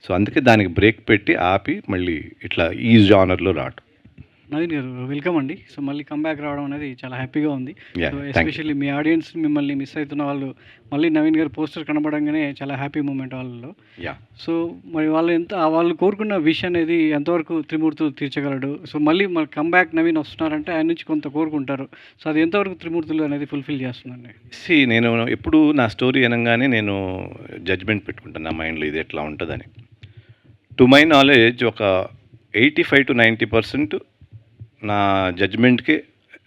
సో అందుకే దానికి బ్రేక్ పెట్టి ఆపి మళ్ళీ ఇట్లా ఈ జానర్లో రావటం. నవీన్ గారు, వెల్కమ్ అండి. సో మళ్ళీ కంబ్యాక్ రావడం అనేది చాలా హ్యాపీగా ఉంది. Yeah, so thank you. Especially me audience మిమ్మల్ని మిస్ అవుతున్న వాళ్ళు మళ్ళీ నవీన్ గారు పోస్టర్ కనబడంగానే చాలా హ్యాపీ మూమెంట్ వాళ్ళలో. యా, సో మరి వాళ్ళు కోరుకున్న విష్ అనేది ఎంతవరకు త్రిమూర్తులు తీర్చగలడు? సో మళ్ళీ మన కంబ్యాక్ నవీన్ వస్తున్నారంటే ఆయన నుంచి కొంత కోరుకుంటారు. సో అది ఎంతవరకు త్రిమూర్తులు అనేది ఫుల్ఫిల్ చేస్తుందండి? నేను ఎప్పుడు నా స్టోరీ అనగానే నేను జడ్జ్మెంట్ పెట్టుకుంటాను నా మైండ్లో, ఇది ఎట్లా ఉంటుందని. టు మై నాలెడ్జ్ ఒక 85 to 90% నా జడ్జ్మెంట్కే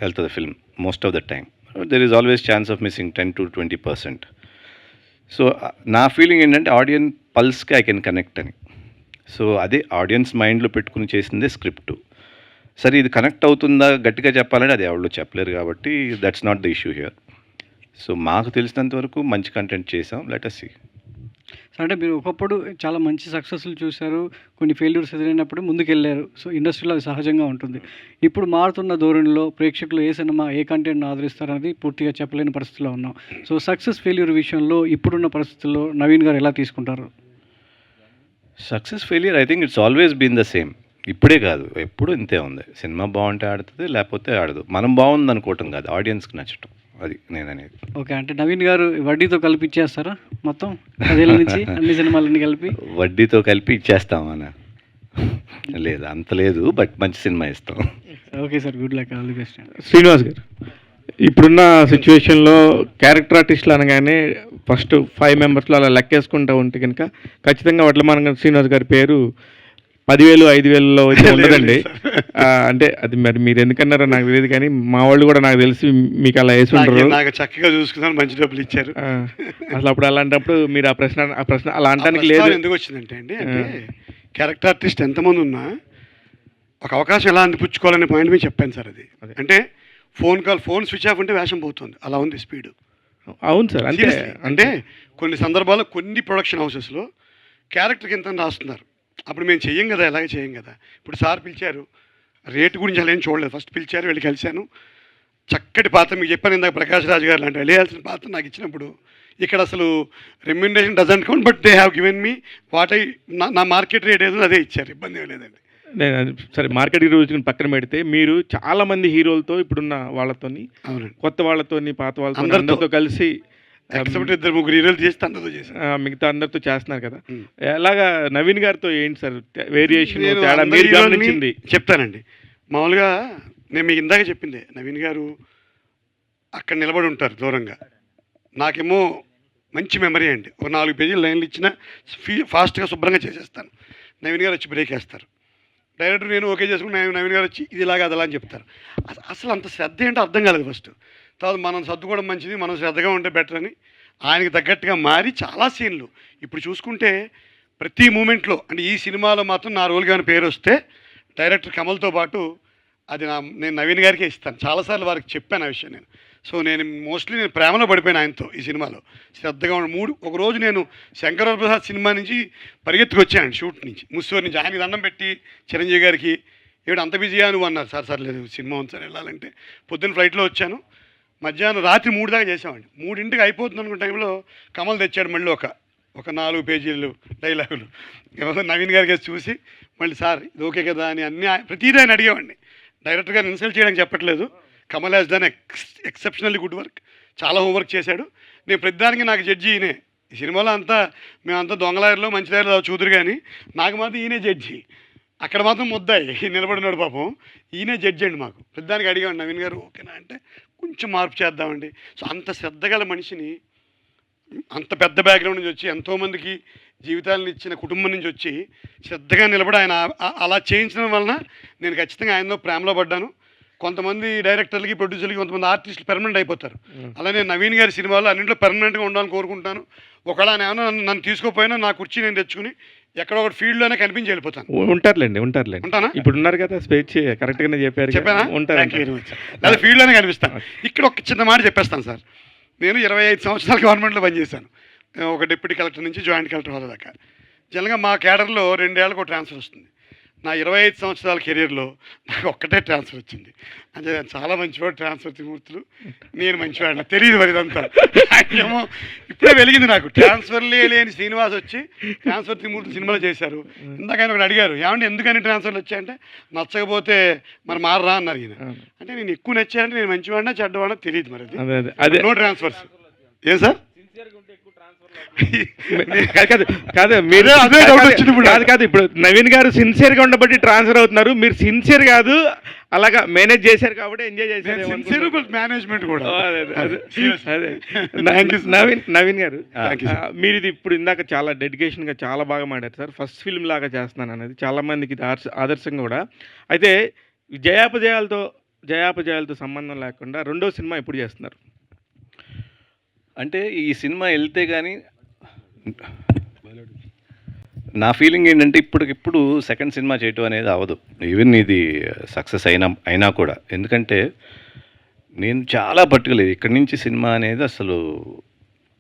వెళ్తుంది film most of the time. There is always chance of missing 10 to 20%. So నా ఫీలింగ్ ఏంటంటే ఆడియన్స్ పల్స్కి ఐ కెన్ కనెక్ట్ అని. సో అదే ఆడియన్స్ మైండ్లో పెట్టుకుని చేసిందే స్క్రిప్ట్. సరే ఇది కనెక్ట్ అవుతుందా గట్టిగా చెప్పాలంటే అది ఎవరు చెప్పలేరు, కాబట్టి that's not the issue here. So మాకు తెలిసినంత వరకు మంచి కంటెంట్ చేసాం, లెట్ us see. సో అంటే మీరు ఒకప్పుడు చాలా మంచి సక్సెస్లు చూశారు, కొన్ని ఫెయిల్యూర్స్ ఎదురైనప్పుడు ముందుకెళ్ళారు. సో ఇండస్ట్రీలో అది సహజంగా ఉంటుంది. ఇప్పుడు మారుతున్న ధోరణిలో ప్రేక్షకులు ఏ సినిమా ఏ కంటెంట్ను ఆదరిస్తారనేది పూర్తిగా చెప్పలేని పరిస్థితిలో ఉన్నాం. సో సక్సెస్ ఫెయిల్యూర్ విషయంలో ఇప్పుడున్న పరిస్థితుల్లో నవీన్ గారు ఎలా తీసుకుంటారు? Success failure I think it's always been the same. ఇప్పుడే కాదు, ఎప్పుడు ఇంతే ఉంది. సినిమా బాగుంటే ఆడుతుంది, లేకపోతే ఆడదు. మనం బాగుంది అనుకోవటం కాదు, ఆడియన్స్కి నచ్చటం, అది నేను అనేది. ఓకే, అంటే నవీన్ గారు వడ్డీతో కలిపి ఇచ్చేస్తారా మొత్తం 10 ఏళ్ళ నుంచి అన్ని సినిమాలన్నీ కలిపి? వడ్డీతో కలిపి ఇచ్చేస్తామన్నా? లేదు, అంత లేదు, బట్ మంచి సినిమా ఇస్తాం. Okay sir, good luck, all the best. Srinivas గారు, ఇప్పుడున్న సిచ్యువేషన్లో క్యారెక్టర్ ఆర్టిస్టులు అనగానే ఫస్ట్ 5 members అలా లెక్కేసుకుంటూ ఉంటే కనుక ఖచ్చితంగా వడ్లమాన శ్రీనివాస్ గారి పేరు 10,000 5,000లో అయితే ఉండదండి. అంటే అది మరి మీరు ఎందుకన్నారో నాకు తెలియదు, కానీ మా వాళ్ళు కూడా నాకు తెలిసి మీకు అలా వేసి ఉంటారు. నాకు చక్కగా చూసుకున్నాను, మంచి డబ్బులు ఇచ్చారు. అసలు అప్పుడు అలాంటప్పుడు మీరు ఆ ప్రశ్న అలా అనడానికి లేదు. ఎందుకు వచ్చిందంటే అండి, అంటే క్యారెక్టర్ ఆర్టిస్ట్ ఎంతమంది ఉన్నా ఒక అవకాశం ఎలా అందిపుచ్చుకోవాలనే పాయింట్ మీద చెప్పాను సార్. అది అంటే ఫోన్ స్విచ్ ఆఫ్ ఉంటే వేషం పోతుంది, అలా ఉంది స్పీడ్. అవును సార్, అంటే కొన్ని సందర్భాల్లో కొన్ని ప్రొడక్షన్ హౌసెస్లో క్యారెక్టర్కి ఎంత రాస్తున్నారు, అప్పుడు మేము చెయ్యం కదా, ఎలాగ చేయం కదా. ఇప్పుడు సార్ పిలిచారు, రేటు గురించి అలా ఏం చూడలేదు, ఫస్ట్ పిలిచారు, వెళ్ళి కలిశాను. చక్కటి పాత్ర మీకు చెప్పాను ఇందాక, ప్రకాష్ రాజ్ గారు లాంటి వెళ్ళాల్సిన పాత్ర నాకు ఇచ్చినప్పుడు ఇక్కడ అసలు remuneration doesn't count, but they have given me what నా మార్కెట్ రేట్ ఏదో అదే ఇచ్చారు, ఇబ్బంది ఏం లేదండి. నేను సరే మార్కెటింగ్ రోజుని పక్కన పెడితే మీరు చాలా మంది హీరోలతో ఇప్పుడున్న వాళ్ళతోని అవునండి. కొత్త వాళ్ళతోని పాత వాళ్ళతో అందరితో. అందరితో కలిసి ఎక్సెప్ట్ 2-3 హీరోలు చేస్తే అందరితో చేశాను. మిగతా అందరితో చేస్తున్నారు కదా. ఎలాగా నవీన్ గారితో ఏంటి సార్ వేరియేషన్ నేను తేడా అందరి మీరు హీరోల్ని గమనించింది? చెప్తానండి. మామూలుగా నేను మీకు ఇందాక చెప్పిందే, నవీన్ గారు అక్కడ నిలబడి ఉంటారు దూరంగా. నాకేమో మంచి మెమరీ అండి. ఒక 4 పేజీలు లైన్లు ఇచ్చినా ఫాస్ట్గా శుభ్రంగా చేసేస్తాను. నవీన్ గారు వచ్చి బ్రేక్ వేస్తారు. డైరెక్టర్ నేను ఓకే చేసుకుని నవీన్ గారు వచ్చి ఇది ఇలాగా అదలా అని చెప్తారు. అసలు అంత శ్రద్ధ ఏంటో అర్థం కాలేదు ఫస్ట్. తర్వాత మనం సర్దుకోవడం మంచిది, మనం శ్రద్ధగా ఉంటే బెటర్ అని ఆయనకి తగ్గట్టుగా మారి చాలా సీన్లు ఇప్పుడు చూసుకుంటే ప్రతి మూమెంట్లో, అంటే ఈ సినిమాలో మాత్రం నా రోల్గా అని పేరు వస్తే డైరెక్టర్ కమల్తో పాటు అది నేను నవీన్ గారికే ఇస్తాను. చాలాసార్లు వారికి చెప్పాను ఆ విషయం నేను. సో నేను మోస్ట్లీ నేను ప్రేమలో పడిపోయాను ఆయనతో ఈ సినిమాలో. శ్రద్ధగా ఒకరోజు నేను శంకర ప్రసాద్ సినిమా నుంచి పరిగెత్తుకొచ్చాను షూట్ నుంచి, ముస్సూరు నుంచి. ఆయనకి దండం పెట్టి చిరంజీవి గారికి ఏమిటి అంత బిజీగా నువ్వు అన్నారు. సార్ లేదు సినిమా ఉంది సార్ వెళ్ళాలంటే. పొద్దున్న ఫ్లైట్లో వచ్చాను, మధ్యాహ్నం రాత్రి 3 దాకా చేసామండి. 3ంటికి అయిపోతుంది అనుకున్న టైంలో కమల్ తెచ్చాడు మళ్ళీ ఒక 4 పేజీలు డైలాగులు. ఎవరో నవీన్ గారికి చూసి మళ్ళీ సార్ ఇది ఓకే కదా అని అన్నీ ప్రతిదీ ఆయన అడిగేవాడిని. డైరెక్టర్ గారిని ఇన్సల్ట్ చేయడానికి చెప్పట్లేదు. Kamal has done exceptionally good work, చాలా హోంవర్క్ చేశాడు. నేను ప్రతిదానికి నాకు జడ్జి ఈయనే. ఈ సినిమాలో అంతా మేమంతా దొంగలాయర్లో మంచి దారిలో చూదురు, కానీ నాకు మాత్రం ఈయనే జడ్జి. అక్కడ మాత్రం ముద్దాయి నిలబడినాడు పాపం, ఈయనే జడ్జి అండి మాకు. ప్రతిదానికి అడిగాడు నవీన్ గారు ఓకేనా అంటే కొంచెం మార్పు చేద్దామండి. సో అంత శ్రద్ధగల మనిషిని, అంత పెద్ద బ్యాక్గ్రౌండ్ నుంచి వచ్చి ఎంతోమందికి జీవితాలను ఇచ్చిన కుటుంబం నుంచి వచ్చి శ్రద్ధగా నిలబడి ఆయన అలా చేయించడం వలన నేను ఖచ్చితంగా ఆయనలో ప్రేమలో పడ్డాను. కొంతమంది డైరెక్టర్లకి, ప్రొడ్యూసర్లకి, కొంతమంది ఆర్టిస్టులు పెర్మనెంట్ అయిపోతారు. అలానే నవీన్ గారి సినిమాలో అన్నింటిలో పెర్మనెంట్గా ఉండాలని కోరుకుంటాను. ఒకవేళ ఆయన ఏమైనా నన్ను తీసుకోపోయినా నా కుర్చీ నేను తెచ్చుకుని ఎక్కడ ఒకటి ఫీల్డ్లోనే కనిపించి వెళ్ళిపోతాను. ఉంటారులేండి. ఉంటానా? ఇప్పుడు ఉన్నారు కదా, స్పీచ్ కరెక్ట్గానే చెప్పారు. చెప్పానా? ఉంటారు. లేదా ఫీల్డ్లోనే కనిపిస్తాను. ఇక్కడ ఒక చిన్న మాట చెప్పేస్తాను సార్. నేను 25 సంవత్సరాలు గవర్నమెంట్లో పనిచేశాను. ఒక డిప్యూటీ కలెక్టర్ నుంచి జాయింట్ కలెక్టర్ హోదా దాకా. జనరల్గా మా క్యాడర్లో 2 ఏళ్ళకు ట్రాన్స్ఫర్ వస్తుంది. నా 25 సంవత్సరాల కెరీర్లో నాకు ఒక్కటే ట్రాన్స్ఫర్ వచ్చింది. అంటే చాలా మంచివాడు ట్రాన్స్ఫర్ త్రిమూర్తులు, నేను మంచివాడిని తెలియదు మరి ఇదంతా. ఏమో ఇప్పుడే వెలిగింది నాకు. ట్రాన్స్ఫర్లే లేని శ్రీనివాస్ వచ్చి ట్రాన్స్ఫర్ త్రిమూర్తులు సినిమాలో చేశారు. ఇందాక ఆయన ఒకటి అడిగారు, ఏమంటే ఎందుకని ట్రాన్స్ఫర్లు వచ్చాయంటే నచ్చకపోతే మరి మారరా అన్నారు ఈయన. అంటే నేను ఎక్కువ నచ్చానంటే నేను మంచివాడినా చెడ్డవాడినా తెలియదు మరి. అది నో ట్రాన్స్ఫర్స్. ఏం సార్? కాదు ఇప్పుడు నవీన్ గారు సిన్సియర్ గా ఉండబట్టి ట్రాన్స్ఫర్ అవుతున్నారు. మీరు సిన్సియర్ కాదు, అలాగా మేనేజ్ చేశారు కాబట్టి ఎంజాయ్ చేశారు. మేనేజ్మెంట్ కూడా. నవీన్ గారు, మీరు ఇది ఇప్పుడు ఇందాక చాలా డెడికేషన్ గా చాలా బాగా మాట్లాడారు సార్. ఫస్ట్ ఫిల్మ్ లాగా చేస్తున్నాను అనేది చాలా మందికి ఇది ఆదర్శంగా కూడా. అయితే జయాపజయాలతో సంబంధం లేకుండా రెండో సినిమా ఎప్పుడు చేస్తున్నారు? అంటే ఈ సినిమా వెళ్తే కానీ నా ఫీలింగ్ ఏంటంటే ఇప్పటికిప్పుడు సెకండ్ సినిమా చేయటం అనేది అవ్వదు. ఈవెన్ ఇది సక్సెస్ అయినా కూడా. ఎందుకంటే నేను చాలా పర్టికులర్ ఇక్కడి నుంచి సినిమా అనేది అసలు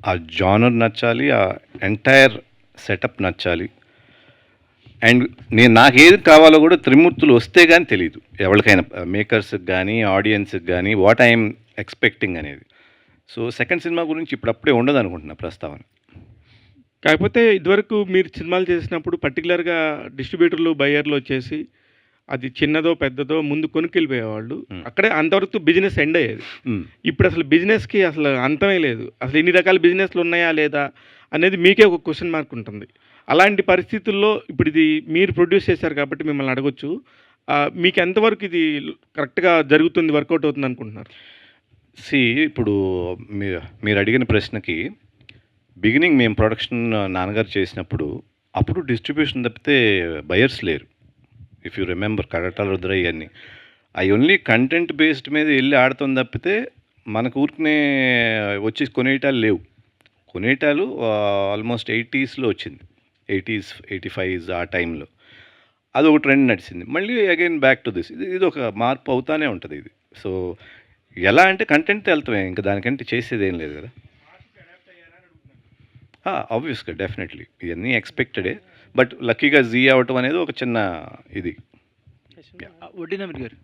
ఆ జానర్ నచ్చాలి, ఆ ఎంటైర్ సెటప్ నచ్చాలి. అండ్ నాకేది కావాలో కూడా త్రిమూర్తులు వస్తే కానీ తెలియదు ఎవరికైనా, మేకర్స్కి కానీ ఆడియన్స్కి కానీ వాట్ ఐఎమ్ ఎక్స్పెక్టింగ్ అనేది. సో సెకండ్ సినిమా గురించి ఇప్పుడప్పుడే ఉండదు అనుకుంటున్నా ప్రస్తావన. కాకపోతే ఇదివరకు మీరు సినిమాలు చేసినప్పుడు పర్టికులర్గా డిస్ట్రిబ్యూటర్లు, బయ్యర్లు వచ్చేసి అది చిన్నదో పెద్దదో ముందు కొనుక్కెళ్ళిపోయేవాళ్ళు. అక్కడే అంతవరకు బిజినెస్ ఎండ్ అయ్యేది. ఇప్పుడు అసలు బిజినెస్కి అసలు అంతమే లేదు. అసలు ఇన్ని రకాల బిజినెస్లు ఉన్నాయా లేదా అనేది మీకే ఒక క్వశ్చన్ మార్క్ ఉంటుంది. అలాంటి పరిస్థితుల్లో ఇప్పుడు ఇది మీరు ప్రొడ్యూస్ చేశారు కాబట్టి మిమ్మల్ని అడగొచ్చు, మీకు ఎంతవరకు ఇది కరెక్ట్గా జరుగుతుంది, వర్కౌట్ అవుతుంది అనుకుంటున్నారు? ఇప్పుడు మీరు అడిగిన ప్రశ్నకి బిగినింగ్ మేము ప్రొడక్షన్ నాన్నగారు చేసినప్పుడు అప్పుడు డిస్ట్రిబ్యూషన్ తప్పితే బయర్స్ లేరు. If you remember Koratala Rudra ఇవన్నీ అవి ఓన్లీ కంటెంట్ బేస్డ్ మీద వెళ్ళి ఆడుతుంది తప్పితే మనకు ఊరికనే వచ్చి కొనేటాలు లేవు. కొనేటాలు ఆల్మోస్ట్ 80sలో వచ్చింది, 80s 85s ఆ టైంలో అది ఒక ట్రెండ్ నడిచింది. మళ్ళీ అగైన్ బ్యాక్ టు దిస్. ఇది ఒక మార్పు అవుతానే ఉంటుంది ఇది. సో ఎలా అంటే కంటెంట్ వెళ్తామే, ఇంకా దానికంటే చేసేది ఏం లేదు కదా. ఆబ్వియస్గా డెఫినెట్లీ ఇవన్నీ ఎక్స్పెక్టెడే. బట్ లక్కీగా జీ అవటం అనేది ఒక చిన్న ఇది. వడ్డీ నవీన్ గారు,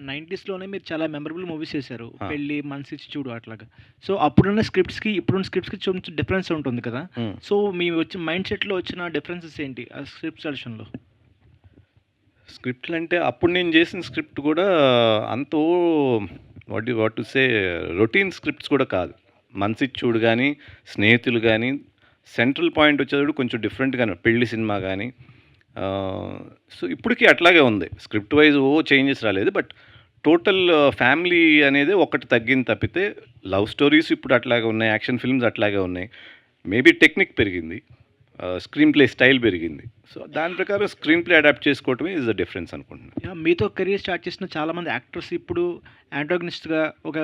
90sలోనే మీరు చాలా మెమరబుల్ మూవీస్ చేశారు, పెళ్ళి, మనసిచ్చి చూడు అట్లాగా. సో అప్పుడున్న స్క్రిప్ట్స్కి ఇప్పుడున్న స్క్రిప్ట్స్కి కొంచెం డిఫరెన్స్ ఉంటుంది కదా. సో మీ మైండ్ సెట్లో వచ్చిన డిఫరెన్సెస్ ఏంటి ఆ స్క్రిప్ట్ సెలక్షన్లో? స్క్రిప్ట్లు అంటే అప్పుడు నేను చేసిన స్క్రిప్ట్ కూడా అంతో what to say routine scripts కూడా కాదు. మనసిచ్చూడు కానీ, స్నేహితులు కానీ, సెంట్రల్ పాయింట్ వచ్చేటప్పుడు కొంచెం డిఫరెంట్గానే పెళ్లి సినిమా కానీ. సో ఇప్పటికీ అట్లాగే ఉంది. స్క్రిప్ట్ వైజ్ చేంజెస్ రాలేదు. బట్ టోటల్ ఫ్యామిలీ అనేది ఒకటి తగ్గింది తప్పితే లవ్ స్టోరీస్ ఇప్పుడు అట్లాగే ఉన్నాయి, యాక్షన్ ఫిల్మ్స్ అట్లాగే ఉన్నాయి. మేబీ టెక్నిక్ పెరిగింది, స్క్రీన్ ప్లే స్టైల్ పెరిగింది. సో దాని ప్రకారం స్క్రీన్ ప్లే అడాప్ట్ చేసుకోవటమే ఇస్ ద డిఫరెన్స్ అనుకుంటున్నాను. మీతో కెరీర్ స్టార్ట్ చేసిన చాలామంది యాక్టర్స్ ఇప్పుడు యాంటాగనిస్ట్గా ఒక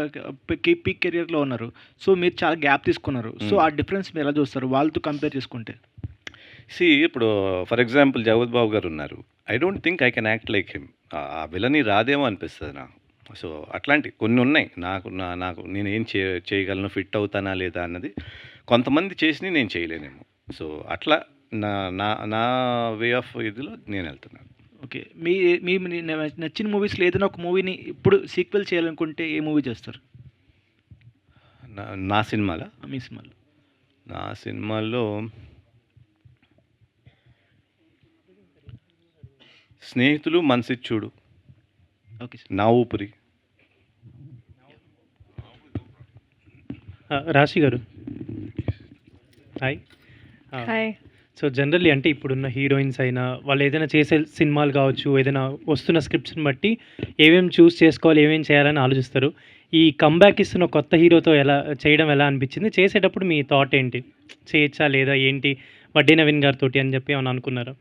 పీక్ కెరియర్లో ఉన్నారు. సో మీరు చాలా గ్యాప్ తీసుకున్నారు. సో ఆ డిఫరెన్స్ మీరు ఎలా చూస్తారు వాళ్ళతో కంపేర్ చేసుకుంటే? ఇప్పుడు ఫర్ ఎగ్జాంపుల్ జగపతి బాబు గారు ఉన్నారు. I don't think I can act like him. ఆ విలని రాదేమో అనిపిస్తుంది నాకు. సో అట్లాంటి కొన్ని ఉన్నాయి. నాకు నేనేం చేయగలను, ఫిట్ అవుతానా లేదా అన్నది కొంతమంది చేసి నేను చేయలేనేమో. సో అట్లా నా వే ఆఫ్ ఇదిలో నేను వెళ్తున్నాను. ఓకే. మీ నచ్చిన మూవీస్లో ఏదైనా ఒక మూవీని ఇప్పుడు సీక్వెల్ చేయాలనుకుంటే ఏ మూవీ చేస్తారు? నా సినిమాలో మీ సినిమాలో నా సినిమాల్లో స్నేహితులు, మనసిచ్చూడు, ఓకే సార్. నా ఊపిరి. రాశి గారు హాయ్. హాయ్. సో జనరల్లీ అంటే ఇప్పుడున్న హీరోయిన్స్ అయినా వాళ్ళు ఏదైనా చేసే సినిమాలు కావచ్చు, ఏదైనా వస్తున్న స్క్రిప్ట్స్ని బట్టి ఏమేమి చూస్ చేసుకోవాలి, ఏమేమి చేయాలని ఆలోచిస్తారు. ఈ కంబ్యాక్ ఇస్తున్న కొత్త హీరోతో ఎలా అనిపించింది? చేసేటప్పుడు మీ థాట్ ఏంటి? చేయొచ్చా లేదా ఏంటి, వడ్డీ నవీన్ గారితో అని చెప్పి ఏమైనా అనుకున్నారా?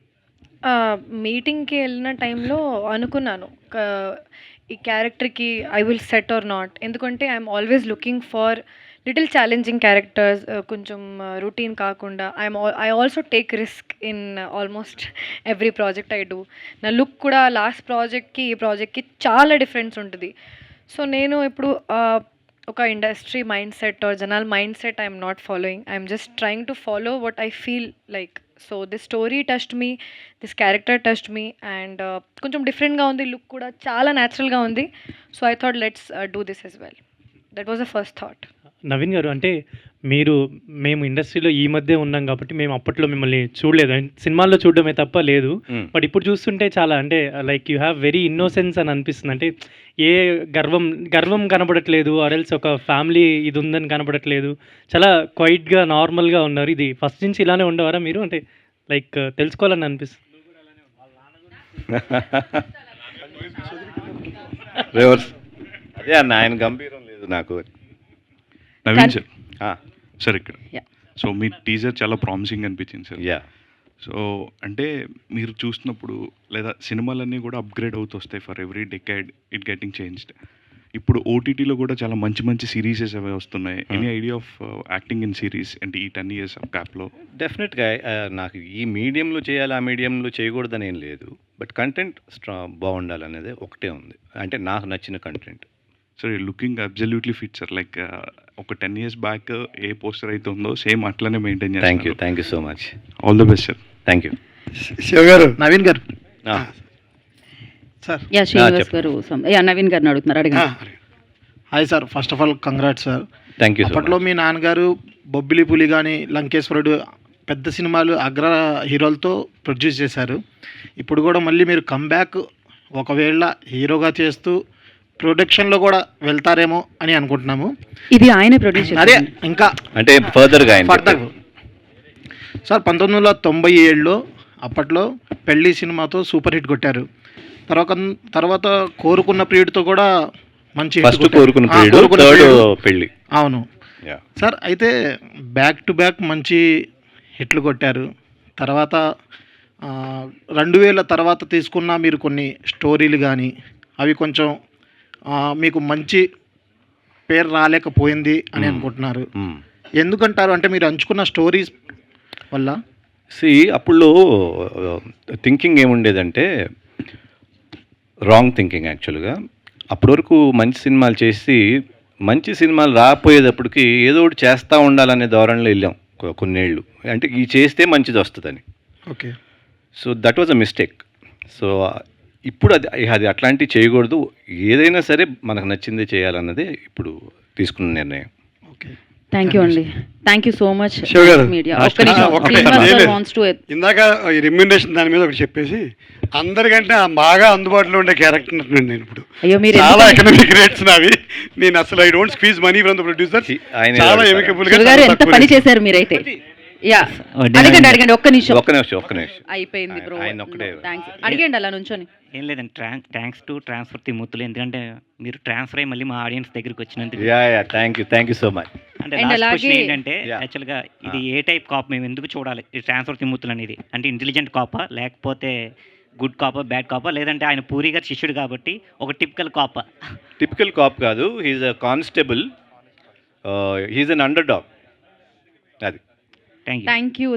మీటింగ్కి వెళ్ళిన టైంలో అనుకున్నాను ఈ క్యారెక్టర్కి I will set or not. ఎందుకంటే I'm always looking for little challenging characters, కొంచెం రొటీన్ కాకుండా. I also take risk in almost every project I do. నా లుక్ కూడా లాస్ట్ ప్రాజెక్ట్కి ఈ ప్రాజెక్ట్కి చాలా డిఫరెన్స్ ఉంటుంది. సో నేను ఇప్పుడు ఒక ఇండస్ట్రీ మైండ్ సెట్ ఆర్ జనాల్ mindset I'm not following. I'm just trying to follow what I feel like. So this story touched me, this character touched me and కొంచెం డిఫరెంట్గా ఉంది, లుక్ కూడా చాలా న్యాచురల్గా ఉంది. So I thought let's do this as well. That was the first thought. Naveen garu అంటే మేము ఇండస్ట్రీలో ఈ మధ్య ఉన్నాం కాబట్టి మేము అప్పట్లో మిమ్మల్ని చూడలేదు, సినిమాల్లో చూడడమే తప్ప లేదు. బట్ ఇప్పుడు చూస్తుంటే చాలా అంటే like you have very innocence అని అనిపిస్తుంది. అంటే ఏ గర్వం కనబడట్లేదు, ఆర్ఎల్స్ ఒక ఫ్యామిలీ ఇది ఉందని కనబడట్లేదు. చాలా క్వైట్గా నార్మల్గా ఉన్నారు. ఇది ఫస్ట్ నుంచి ఇలానే ఉండేవారా మీరు? అంటే లైక్ తెలుసుకోవాలని అనిపిస్తుంది. అదే అన్న, ఆయన గంభీరం లేదు నాకు. నవీన్ సార్ సార్ ఇక్కడ సో మీ టీజర్ చాలా ప్రామిసింగ్ అనిపించింది సార్. సో అంటే మీరు చూసినప్పుడు లేదా సినిమాలన్నీ కూడా అప్గ్రేడ్ అవుతూ వస్తాయి for every decade it getting changed. ఇప్పుడు ఓటీటీలో కూడా చాలా మంచి మంచి సిరీసెస్ అవి వస్తున్నాయి. Any idea of acting in series అంటే ఈ 10 years ఆఫ్ గ్యాప్లో? డెఫినెట్గా నాకు ఈ మీడియంలో చేయాలి, ఆ మీడియంలో చేయకూడదని ఏం లేదు. బట్ కంటెంట్ బాగుండాలనేది ఒకటే ఉంది, అంటే నాకు నచ్చిన content. Sir looking absolutely fit sir. Like ఒక 10 years బ్యాక్ ఏ పోస్టర్ అయితే ఉందో సేమ్ అట్లనే మెయింటైన్ చేస్తాను. Thank you so much. All the best sir. Thank you. Shiva గారు. నవీన్ గారు సార్. శ్రీనివాస్ గారు నవీన్ గారిని అడుగుతున్నారు, అడగండి. Hi sir, first of all congrats sir. Thank you. అప్పట్లో మీ నాన్నగారు బొబ్బిలి పులి కానీ, లంకేశ్వరుడు పెద్ద సినిమాలు అగ్ర హీరోలతో ప్రొడ్యూస్ చేశారు. ఇప్పుడు కూడా మళ్ళీ మీరు కంబ్యాక్ ఒకవేళ హీరోగా చేస్తూ ప్రొడక్షన్లో కూడా వెళ్తారేమో అని అనుకుంటున్నాము. ఇది ఆయన ప్రొడ్యూస్ అదే ఇంకా అంటే ఫర్దర్గా సార్ 1997లో అప్పట్లో పెళ్లి సినిమాతో సూపర్ హిట్ కొట్టారు. తర్వాత కోరుకున్న ప్రియుడితో కూడా మంచి ఫస్ట్ కోరుకున్న ప్రియుడు, పెళ్లి. అవును సార్. అయితే బ్యాక్ టు బ్యాక్ మంచి హిట్లు కొట్టారు. తర్వాత 2000 తర్వాత తీసుకున్న మీరు కొన్ని స్టోరీలు కానీ అవి కొంచెం మీకు మంచి పేరు రాలేకపోయింది అని అనుకుంటున్నారు. ఎందుకంటారు? అంటే మీరు ఎంచుకున్న స్టోరీస్ వల్ల? అప్పుడు థింకింగ్ ఏముండేదంటే రాంగ్ థింకింగ్ యాక్చువల్గా. అప్పటి వరకు మంచి సినిమాలు చేసి మంచి సినిమాలు రాకపోయేటప్పటికి ఏదో ఒకటి చేస్తూ ఉండాలనే ధోరణిలో వెళ్ళాం కొన్నేళ్ళు. అంటే ఈ చేస్తే మంచిది వస్తుందని. Okay. So that was a mistake. So ఇప్పుడు అది అట్లాంటివి చేయకూడదు, ఏదైనా సరే మనకు నచ్చిందే చేయాలన్నదే ఇప్పుడు తీసుకున్న నిర్ణయం. ఓకే. థ్యాంక్ యూ అండి. Thank you so much Shiva గారు మీడియా. ఒక్క నిమిషం ఒకటే, శ్రీనివాస్ లేదు. గారు వాంట్స్ టు ఇందాక ఈ రెమ్యునరేషన్ దాని మీద ఒకటి చెప్పేసి అందరికంటే బాగా అందుబాటులో ఉండే క్యారెక్టర్ నేను ఇప్పుడు అయ్యో మీరు చాలా ఎకనామిక్ రేట్స్ నావి. నేను అసలు I don't squeeze money from the producer. చాలా ఎమికబుల్ గా శివ గారు ఎంత పని చేశారు మీరైతే. యా అడగండి ఒక్క నిమిషం అయిపోయింది బ్రో. థ్యాంక్స్. అడిగండి అలా నుంచొని. ఏం లేదండి, థ్యాంక్స్ టు ట్రాన్స్ఫర్ తిమ్మతులు, ఎందుకంటే మీరు ట్రాన్స్ఫర్ అయ్యి మళ్ళీ మా ఆడియన్స్ దగ్గరికి వచ్చినందుకు. Thank you so much. అంటే లాస్ట్ క్వశ్చన్ ఏంటంటే, యాక్చువల్గా ఇది ఏ టైప్ కాప్ మేము ఎందుకు చూడాలి ఈ ట్రాన్స్ఫర్ తిమ్మతులు అనేది? అంటే ఇంటెలిజెంట్ కాపా, లేకపోతే గుడ్ కాపా, బ్యాడ్ కాపా, లేదంటే ఆయన పూరి గారు శిష్యుడు కాబట్టి ఒక టిపికల్ కాపా? టిపికల్ కాప్ కాదు, he's a constable, he's an underdog. అది. Thank you.